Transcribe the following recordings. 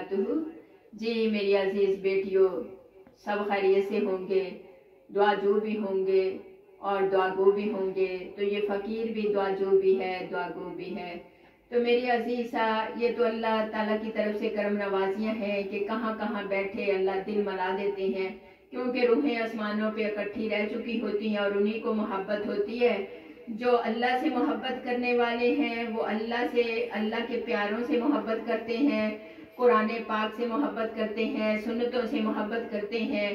वबरकातुहू। जी मेरी अजीज बेटियों, सब खैरियत से होंगे, दुआजो भी होंगे और दुआगो भी होंगे। तो ये फ़कीर भी दुआजो भी है, दुआगो भी है। तो मेरी अजीज़ा, ये तो अल्लाह ताला की तरफ से करम नवाजियाँ हैं कि कहाँ कहाँ बैठे अल्लाह दिल मला देते हैं, क्योंकि रूहें आसमानों पे इकट्ठी रह चुकी होती हैं और उन्हीं को मोहब्बत होती है। जो अल्लाह से मोहब्बत करने वाले हैं वो अल्लाह से, अल्लाह के प्यारों से मोहब्बत करते हैं, कुरान पाक से मोहब्बत करते हैं, सुन्नतों से मोहब्बत करते हैं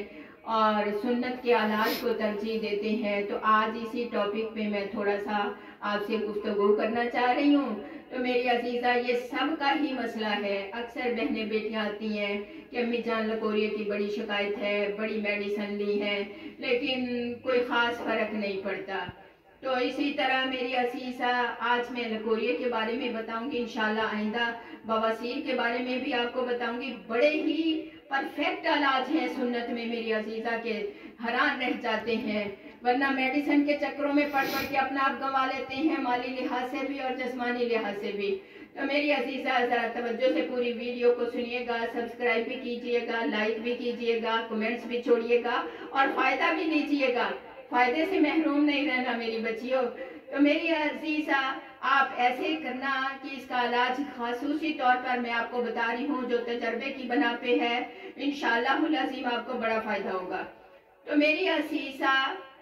और सुन्नत के आलात को तरजीह देते हैं। तो आज इसी टॉपिक पे मैं थोड़ा सा आपसे गुफ्तगू करना चाह रही हूँ। तो मेरी अजीज़ा, ये सब का ही मसला है। अक्सर बहनें बेटियाँ आती हैं कि अम्मी जान लकोरिया की बड़ी शिकायत है, बड़ी मेडिसिन ली है, लेकिन कोई ख़ास फ़र्क नहीं पड़ता। तो इसी तरह मेरी अजीज़ा, आज मैं लकोरिया के बारे में बताऊंगी, इंशाल्लाह आइंदा बवासीर के बारे में भी आपको बताऊंगी। बड़े ही परफेक्ट इलाज हैं सुन्नत में मेरी अजीज़ा के, हैरान रह जाते हैं, वरना मेडिसिन के चक्करों में पड़ पड़ के अपना आप गंवा लेते हैं, माली लिहाज से भी और जिस्मानी लिहाज से भी। तो मेरी अजीज़ा, ज़रा तवज्जो से पूरी वीडियो को सुनिएगा, सब्सक्राइब भी कीजिएगा, लाइक भी कीजिएगा, कमेंट्स भी छोड़िएगा और फ़ायदा भी लीजिएगा। फ़ायदे से महरूम नहीं रहना मेरी बच्चियों। तो मेरी अजीज़ा, आप ऐसे करना कि इसका इलाज खासूसी तौर पर मैं आपको बता रही हूँ, जो तजर्बे की बना पे है, इंशाअल्लाहुल अज़ीम आपको बड़ा फ़ायदा होगा। तो मेरी अजीज़ा,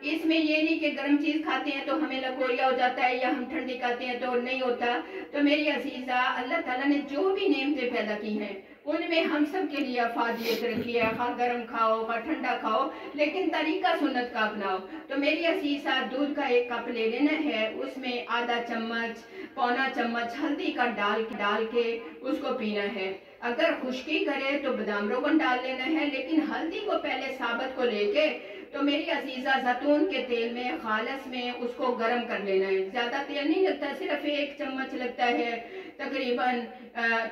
इसमें ये नहीं कि गर्म चीज़ खाते हैं तो हमें लकोरिया हो जाता है या हम ठंडी खाते हैं तो नहीं होता। तो मेरी अजीज़ा, अल्लाह ताला ने जो भी नेमतें पैदा की हैं उनमें हम सब के लिए अफादियत रखी है। खा गर्म खाओ, खा ठंडा खाओ, लेकिन तरीका सुन्नत का अपनाओ। तो मेरी अजीज़ा, दूध का एक कप ले लेना है, उसमें आधा चम्मच, पौना चम्मच हल्दी का डाल के उसको पीना है। अगर खुश्की करे तो बादाम रोगन डाल लेना है, लेकिन हल्दी को पहले साबत को लेके तो मेरी अजीज़ा जैतून के तेल में खालस में उसको गर्म कर लेना है। ज़्यादा तेल नहीं लगता, सिर्फ 1 चम्मच लगता है तकरीबन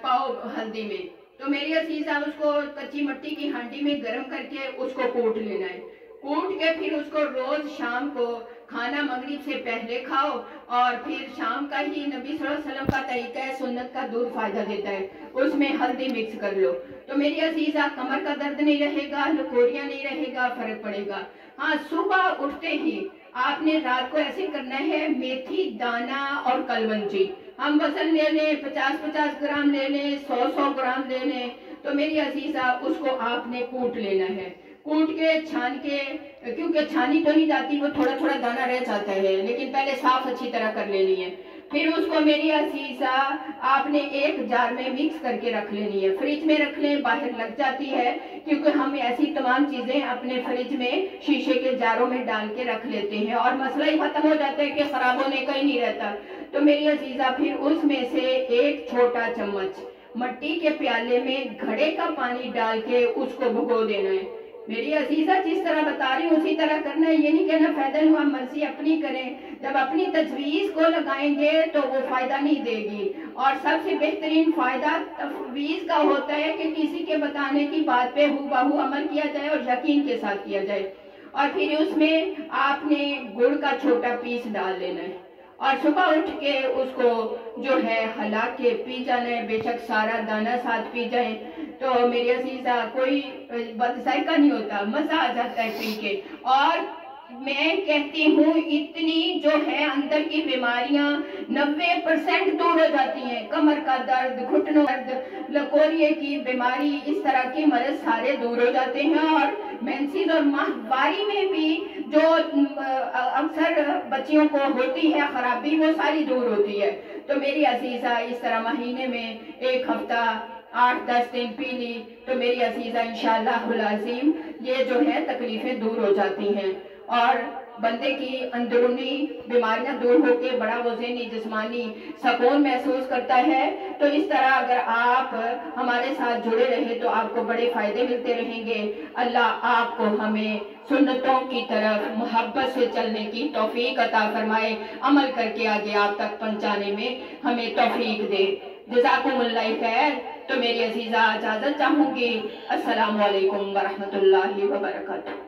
पाव हल्दी में। तो मेरी अजीज़ा, उसको कच्ची मिट्टी की हांडी में गर्म करके उसको कूट लेना है। कूट के फिर उसको रोज शाम को खाना मगरिब से पहले खाओ और फिर शाम का ही नबी सल्लल्लाहु अलैहि वसल्लम का तरीका है, सुन्नत का दूध फायदा देता है, उसमें हल्दी मिक्स कर लो। तो मेरी अजीज़ा, कमर का दर्द नहीं रहेगा, लकोरिया नहीं रहेगा, फर्क पड़ेगा। हाँ, सुबह उठते ही आपने रात को ऐसे करना है, मेथी दाना और कलवंजी हम वजन ले लें, 50-50 ग्राम ले लें, 100-100 ग्राम ले लें। तो मेरी अजीज़ा, उसको आपने कूट लेना है, कूट के छान के, क्योंकि छानी तो नहीं जाती, वो थोड़ा थोड़ा दाना रह जाता है, लेकिन पहले साफ अच्छी तरह कर लेनी है। फिर उसको मेरी अजीज़ा आपने एक जार में मिक्स करके रख लेनी है। फ्रिज में रख लें, बाहर लग जाती है, क्योंकि हम ऐसी तमाम चीजें अपने फ्रिज में शीशे के जारों में डाल के रख लेते हैं और मसला ही खत्म हो जाता है कि खराब होने का ही नहीं रहता। तो मेरी अजीज़ा, फिर उसमें से एक छोटा चम्मच मिट्टी के प्याले में घड़े का पानी डाल के उसको भिगो देना है। मेरी अजीज़ा, जिस तरह बता रही हूँ उसी तरह करना है, ये नहीं कहना फायदा नहीं हुआ, मर्जी अपनी करें। जब अपनी तजवीज को लगाएंगे तो वो फायदा नहीं देगी, और सबसे बेहतरीन फायदा तजवीज का होता है कि किसी के बताने की बात पे हूबहू अमल किया जाए और यकीन के साथ किया जाए। और फिर उसमें आपने गुड़ का छोटा पीस डाल लेना है और सुबह उठ के उसको जो है हला के पी जाना है, बेशक सारा दाना साथ पी जाए। तो मेरी अजीज़ा, कोई बदजायका नहीं होता, मजा आ जाता है पी के। और मैं कहती हूँ इतनी जो है अंदर की बीमारियां 90% दूर हो जाती हैं। कमर का दर्द, घुटनों दर्द, लकोरिए की बीमारी, इस तरह के मर्ज सारे दूर हो जाते हैं। और मेंसेस और माहवारी में भी जो अक्सर बच्चियों को होती है खराबी, वो सारी दूर होती है। तो मेरी अजीज़ा, इस तरह महीने में 1 हफ्ता 8-10 दिन पी ली तो मेरी अजीज़ा इंशाअल्लाहुल अज़ीम ये जो है तकलीफें दूर हो जाती हैं और बंदे की अंदरूनी बीमारियां दूर होकर बड़ा वज़नी जिस्मानी सुकून महसूस करता है। तो इस तरह अगर आप हमारे साथ जुड़े रहे तो आपको बड़े फायदे मिलते रहेंगे। अल्लाह आपको हमें सुन्नतों की तरफ मोहब्बत से चलने की तौफीक अता फरमाए, अमल करके आगे आप तक पहुंचाने में हमें तौफीक दे। जज़ाकुमुल्लाह खैर। तो मेरी अजीज़ा, इजाज़त चाहूँगी। अस्सलामु अलैकुम व रहमतुल्लाहि व बरकातुहू।